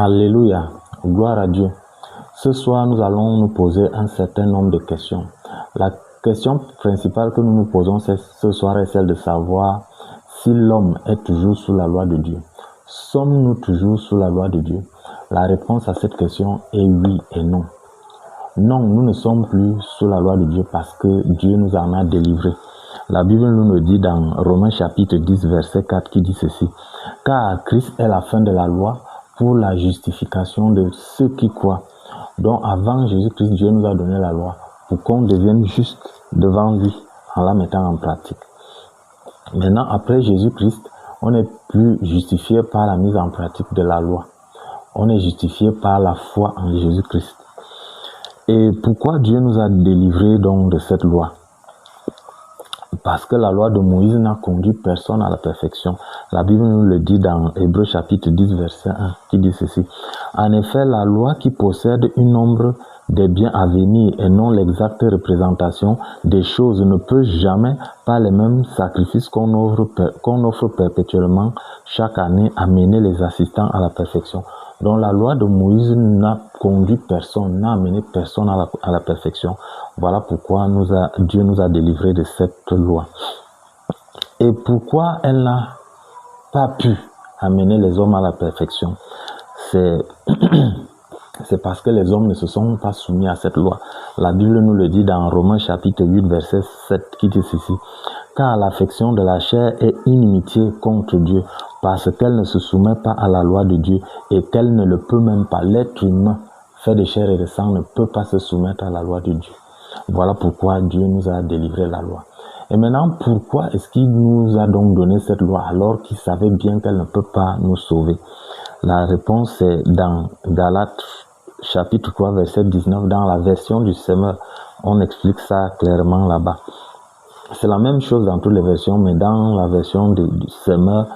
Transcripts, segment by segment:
Alléluia, gloire à Dieu. Ce soir, nous allons nous poser un certain nombre de questions. La question principale que nous nous posons ce soir est celle de savoir si l'homme est toujours sous la loi de Dieu. Sommes-nous toujours sous la loi de Dieu? La réponse à cette question est oui et non. Non, nous ne sommes plus sous la loi de Dieu parce que Dieu nous en a délivrés. La Bible nous le dit dans Romains chapitre 10, verset 4 qui dit ceci. Car Christ est la fin de la loi pour la justification de ceux qui croient. Donc avant Jésus-Christ, Dieu nous a donné la loi pour qu'on devienne juste devant lui en la mettant en pratique. Maintenant, après Jésus-Christ, on n'est plus justifié par la mise en pratique de la loi. On est justifié par la foi en Jésus-Christ. Et pourquoi Dieu nous a délivrés donc de cette loi? Parce que la loi de Moïse n'a conduit personne à la perfection. La Bible nous le dit dans Hébreux chapitre 10, verset 1, qui dit ceci. En effet, la loi qui possède une ombre des biens à venir et non l'exacte représentation des choses ne peut jamais, par les mêmes sacrifices qu'on offre perpétuellement chaque année, amener les assistants à la perfection. Donc la loi de Moïse n'a conduit personne, n'a amené personne à la perfection. Voilà pourquoi Dieu nous a délivrés de cette loi. Et pourquoi elle n'a pas pu amener les hommes à la perfection? C'est parce que les hommes ne se sont pas soumis à cette loi. La Bible nous le dit dans Romains chapitre 8, verset 7, qui dit ceci. Car l'affection de la chair est inimitié contre Dieu, parce qu'elle ne se soumet pas à la loi de Dieu et qu'elle ne le peut même pas. L'être humain fait de chair et de sang ne peut pas se soumettre à la loi de Dieu. Voilà pourquoi Dieu nous a délivré la loi. Et maintenant, pourquoi est-ce qu'il nous a donc donné cette loi alors qu'il savait bien qu'elle ne peut pas nous sauver? La réponse est dans Galates chapitre 3, verset 19, dans la version du Semeur. On explique ça clairement là-bas. C'est la même chose dans toutes les versions, mais dans la version du Semeur,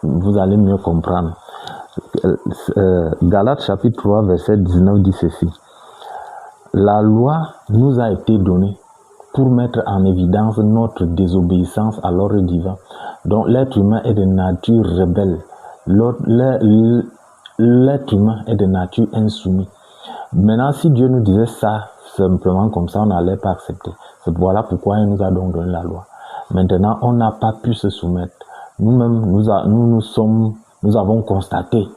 vous allez mieux comprendre. Galates chapitre 3, verset 19 dit ceci. La loi nous a été donnée pour mettre en évidence notre désobéissance à l'ordre divin. Donc l'être humain est de nature rebelle. L'être humain est de nature insoumis. Maintenant, si Dieu nous disait ça simplement comme ça, on n'allait pas accepter. Voilà pourquoi il nous a donc donné la loi. Maintenant, on n'a pas pu se soumettre. Nous-mêmes, nous avons constaté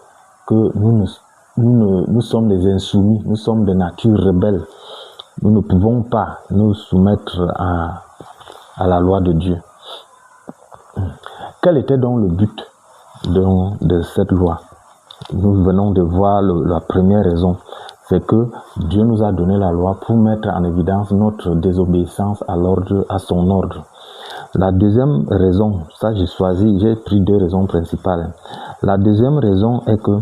que nous sommes des insoumis, nous sommes de nature rebelle. Nous ne pouvons pas nous soumettre à la loi de Dieu. Quel était donc le but de cette loi? Nous venons de voir la première raison. C'est que Dieu nous a donné la loi pour mettre en évidence notre désobéissance à son ordre. La deuxième raison, ça j'ai pris deux raisons principales. La deuxième raison est que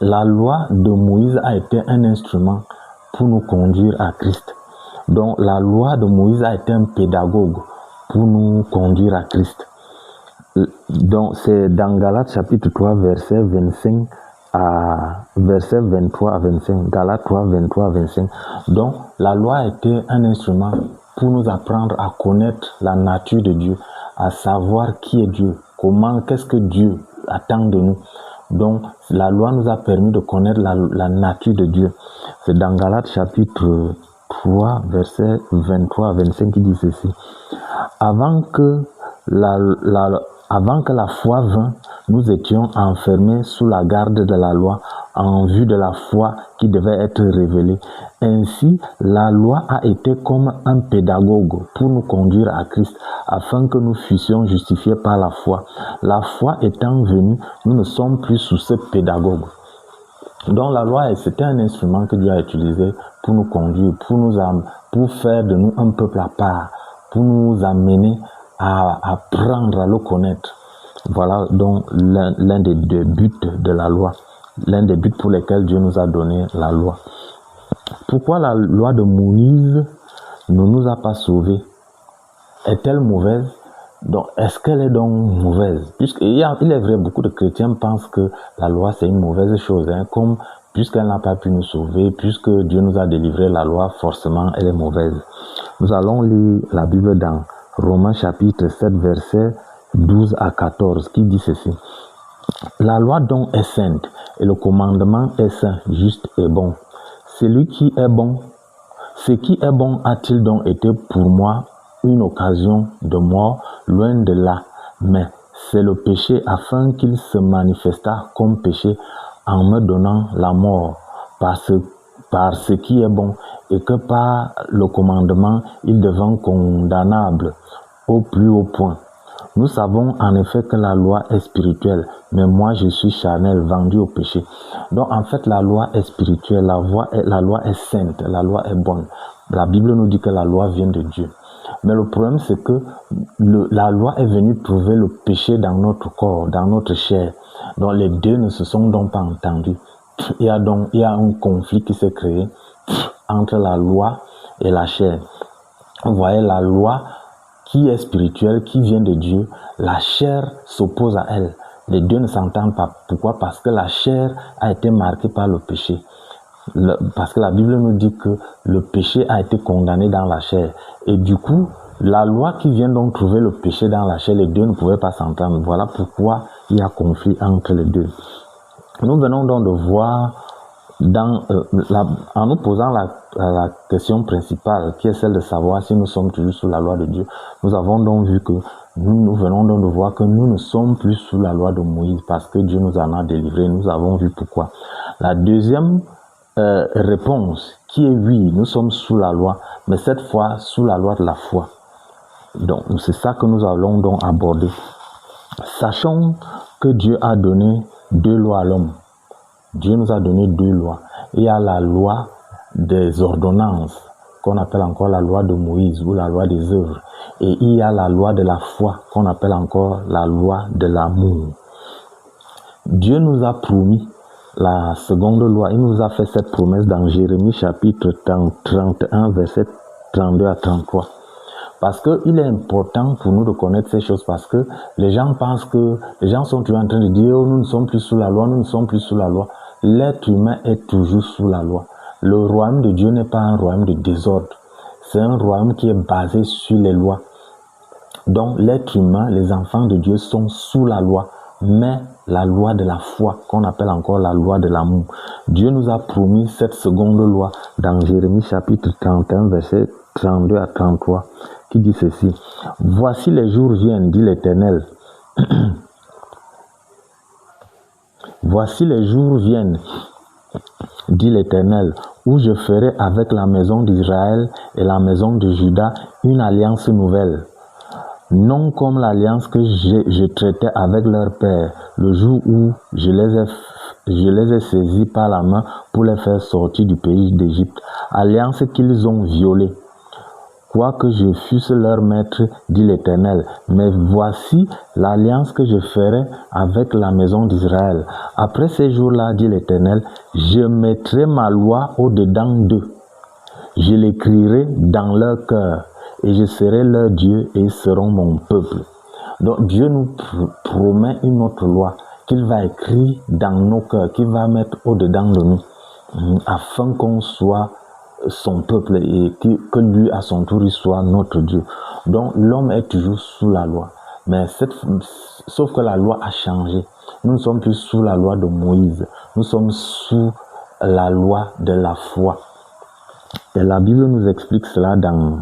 la loi de Moïse a été un instrument pour nous conduire à Christ. Donc la loi de Moïse a été un pédagogue pour nous conduire à Christ. Donc c'est dans Galates chapitre 3, verset 25 à verset 23 à 25. Galates 3, 23 à 25. Donc la loi a été un instrument pour nous apprendre à connaître la nature de Dieu, à savoir qui est Dieu, qu'est-ce que Dieu attend de nous. Donc la loi nous a permis de connaître la nature de Dieu. C'est dans Galates chapitre 3, verset 23 à 25 qui dit ceci. Avant que la foi vint, nous étions enfermés sous la garde de la loi en vue de la foi qui devait être révélée. Ainsi, la loi a été comme un pédagogue pour nous conduire à Christ afin que nous fussions justifiés par la foi. La foi étant venue, nous ne sommes plus sous ce pédagogue. Donc la loi, c'était un instrument que Dieu a utilisé pour nous conduire, pour faire de nous un peuple à part, pour nous amener à apprendre à le connaître. Voilà donc l'un des deux buts de la loi, l'un des buts pour lesquels Dieu nous a donné la loi. Pourquoi la loi de Moïse ne nous a pas sauvés? Est-elle mauvaise? Donc, est-ce qu'elle est donc mauvaise? Il est vrai, beaucoup de chrétiens pensent que la loi c'est une mauvaise chose, comme puisqu'elle n'a pas pu nous sauver, puisque Dieu nous a délivré la loi, forcément elle est mauvaise. Nous allons lire la Bible dans Romains chapitre 7, verset 12 à 14, qui dit ceci. La loi donc est sainte et le commandement est saint, juste et bon. Ce qui est bon a-t-il donc été pour moi une occasion de mort? Loin de là. Mais c'est le péché afin qu'il se manifestât comme péché en me donnant la mort par ce qui est bon, et que par le commandement il devint condamnable au plus haut point. Nous savons en effet que la loi est spirituelle, mais moi je suis charnel, vendu au péché. Donc en fait la loi est spirituelle, la loi est sainte, la loi est bonne. La Bible nous dit que la loi vient de Dieu. Mais le problème c'est que la loi est venue trouver le péché dans notre corps, dans notre chair. Donc les deux ne se sont donc pas entendus. Il y a un conflit qui s'est créé entre la loi et la chair. Vous voyez, la loi qui est spirituelle, qui vient de Dieu, la chair s'oppose à elle. Les deux ne s'entendent pas. Pourquoi? Parce que la chair a été marquée par le péché. Parce que la Bible nous dit que le péché a été condamné dans la chair. Et du coup, la loi qui vient donc trouver le péché dans la chair, les deux ne pouvaient pas s'entendre. Voilà pourquoi il y a conflit entre les deux. Nous venons donc de voir, en nous posant la question principale, qui est celle de savoir si nous sommes toujours sous la loi de Dieu, nous avons donc vu que nous venons donc de voir que nous ne sommes plus sous la loi de Moïse parce que Dieu nous en a délivrés. Nous avons vu pourquoi. La deuxième réponse qui est oui, nous sommes sous la loi, mais cette fois sous la loi de la foi. Donc c'est ça que nous allons donc aborder. Sachons que Dieu a donné 2 lois à l'homme. Dieu nous a donné 2 lois. Il y a la loi des ordonnances, qu'on appelle encore la loi de Moïse ou la loi des œuvres. Et il y a la loi de la foi, qu'on appelle encore la loi de l'amour. Dieu nous a promis la seconde loi. Il nous a fait cette promesse dans Jérémie chapitre 31, verset 32 à 33. Parce qu'il est important pour nous de connaître ces choses, parce que les gens sont toujours en train de dire, oh, nous ne sommes plus sous la loi, nous ne sommes plus sous la loi. L'être humain est toujours sous la loi. Le royaume de Dieu n'est pas un royaume de désordre. C'est un royaume qui est basé sur les lois. Donc l'être humain, les enfants de Dieu sont sous la loi, mais la loi de la foi, qu'on appelle encore la loi de l'amour. Dieu nous a promis cette seconde loi dans Jérémie chapitre 31, verset 32 à 33, qui dit ceci. Voici les jours viennent, dit l'Éternel. Voici les jours viennent, dit l'Éternel, où je ferai avec la maison d'Israël et la maison de Juda une alliance nouvelle. Non comme l'alliance que je traitais avec leur père, le jour où je les ai saisis par la main pour les faire sortir du pays d'Égypte, alliance qu'ils ont violée. Quoique je fusse leur maître, dit l'Éternel, mais voici l'alliance que je ferai avec la maison d'Israël. Après ces jours-là, dit l'Éternel, je mettrai ma loi au-dedans d'eux. Je l'écrirai dans leur cœur, et je serai leur Dieu, et ils seront mon peuple. Donc Dieu nous promet une autre loi qu'il va écrire dans nos cœurs, qu'il va mettre au-dedans de nous, afin qu'on soit son peuple et que lui à son tour il soit notre Dieu. Donc l'homme est toujours sous la loi, mais sauf que la loi a changé. Nous ne sommes plus sous la loi de Moïse, nous sommes sous la loi de la foi. Et la Bible nous explique cela dans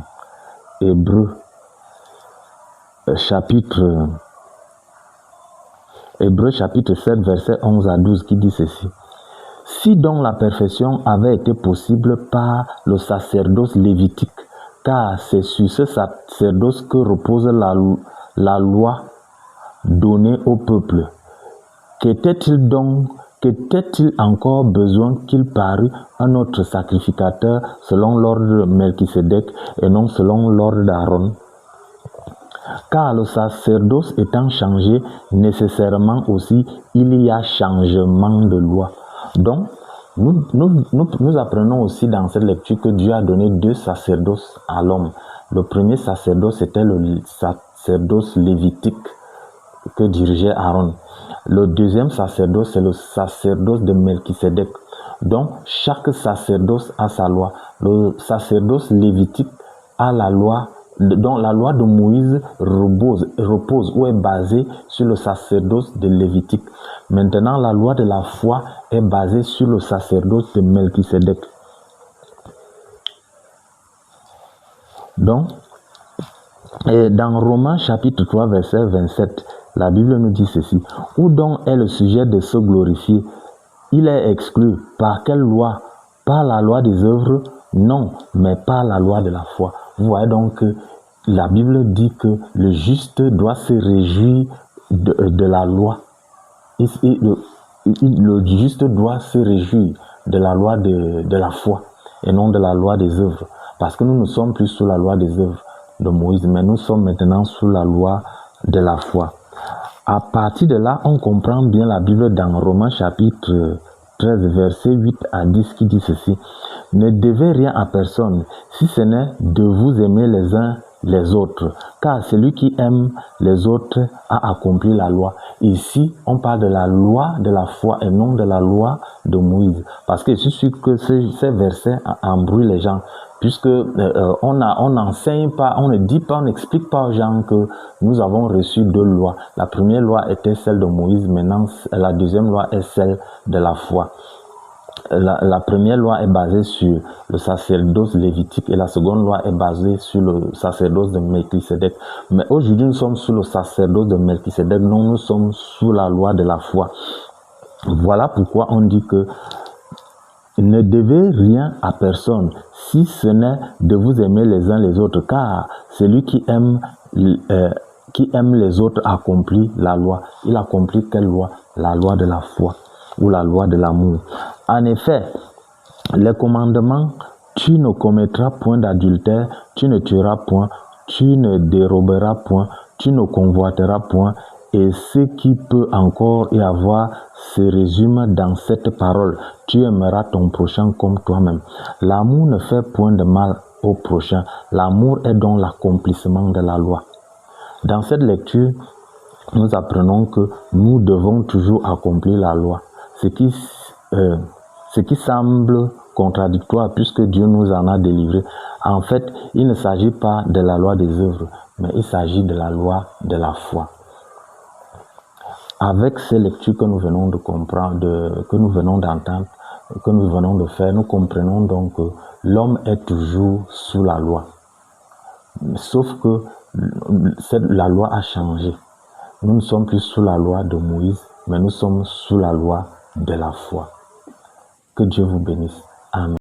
Hébreux chapitre 7 verset 11 à 12 qui dit ceci. Si donc la perfection avait été possible par le sacerdoce lévitique, car c'est sur ce sacerdoce que repose la loi donnée au peuple, qu'était-il encore besoin qu'il parût un autre sacrificateur selon l'ordre de Melchisédek et non selon l'ordre d'Aaron? Car le sacerdoce étant changé, nécessairement aussi, il y a changement de loi. Donc, nous apprenons aussi dans cette lecture que Dieu a donné 2 sacerdoces à l'homme. Le premier sacerdoce, c'était le sacerdoce lévitique que dirigeait Aaron. Le deuxième sacerdoce, c'est le sacerdoce de Melchisédek. Donc, chaque sacerdoce a sa loi. Le sacerdoce lévitique a la loi dont la loi de Moïse repose ou est basée sur le sacerdoce de Lévitique. Maintenant, la loi de la foi est basée sur le sacerdoce de Melchisédek. Donc, et dans Romains chapitre 3, verset 27, la Bible nous dit ceci. Où donc est le sujet de se glorifier? Il est exclu. Par quelle loi? Par la loi des œuvres? Non, mais par la loi de la foi. Vous voyez donc que la Bible dit que le juste doit se réjouir de la loi. Le juste doit se réjouir de la loi de la foi et non de la loi des œuvres. Parce que nous ne sommes plus sous la loi des œuvres de Moïse, mais nous sommes maintenant sous la loi de la foi. À partir de là, on comprend bien la Bible dans Romains chapitre 13, verset 8 à 10 qui dit ceci. Ne devez rien à personne, si ce n'est de vous aimer les uns les autres, car celui qui aime les autres a accompli la loi. Ici, on parle de la loi de la foi et non de la loi de Moïse. Parce que je suis sûr que ces versets embrouillent les gens. Puisque on n'enseigne pas, on ne dit pas, on n'explique pas aux gens que nous avons reçu deux lois. La première loi était celle de Moïse, maintenant la deuxième loi est celle de la foi. La première loi est basée sur le sacerdoce lévitique et la seconde loi est basée sur le sacerdoce de Melchisédek. Mais aujourd'hui, nous sommes sous le sacerdoce de Melchisédek, non, nous sommes sous la loi de la foi. Voilà pourquoi on dit que ne devez rien à personne, si ce n'est de vous aimer les uns les autres, car celui qui aime les autres accomplit la loi. Il accomplit quelle loi? La loi de la foi ou la loi de l'amour. En effet, les commandements, tu ne commettras point d'adultère, tu ne tueras point, tu ne déroberas point, tu ne convoiteras point, et ce qui peut encore y avoir se résume dans cette parole. Tu aimeras ton prochain comme toi-même. L'amour ne fait point de mal au prochain. L'amour est donc l'accomplissement de la loi. Dans cette lecture, nous apprenons que nous devons toujours accomplir la loi. Ce qui semble contradictoire puisque Dieu nous en a délivrés. En fait, il ne s'agit pas de la loi des œuvres, mais il s'agit de la loi de la foi. Avec ces lectures que nous venons de comprendre, que nous venons d'entendre, que nous venons de faire, nous comprenons donc que l'homme est toujours sous la loi. Sauf que la loi a changé. Nous ne sommes plus sous la loi de Moïse, mais nous sommes sous la loi de la foi. Que Dieu vous bénisse. Amen.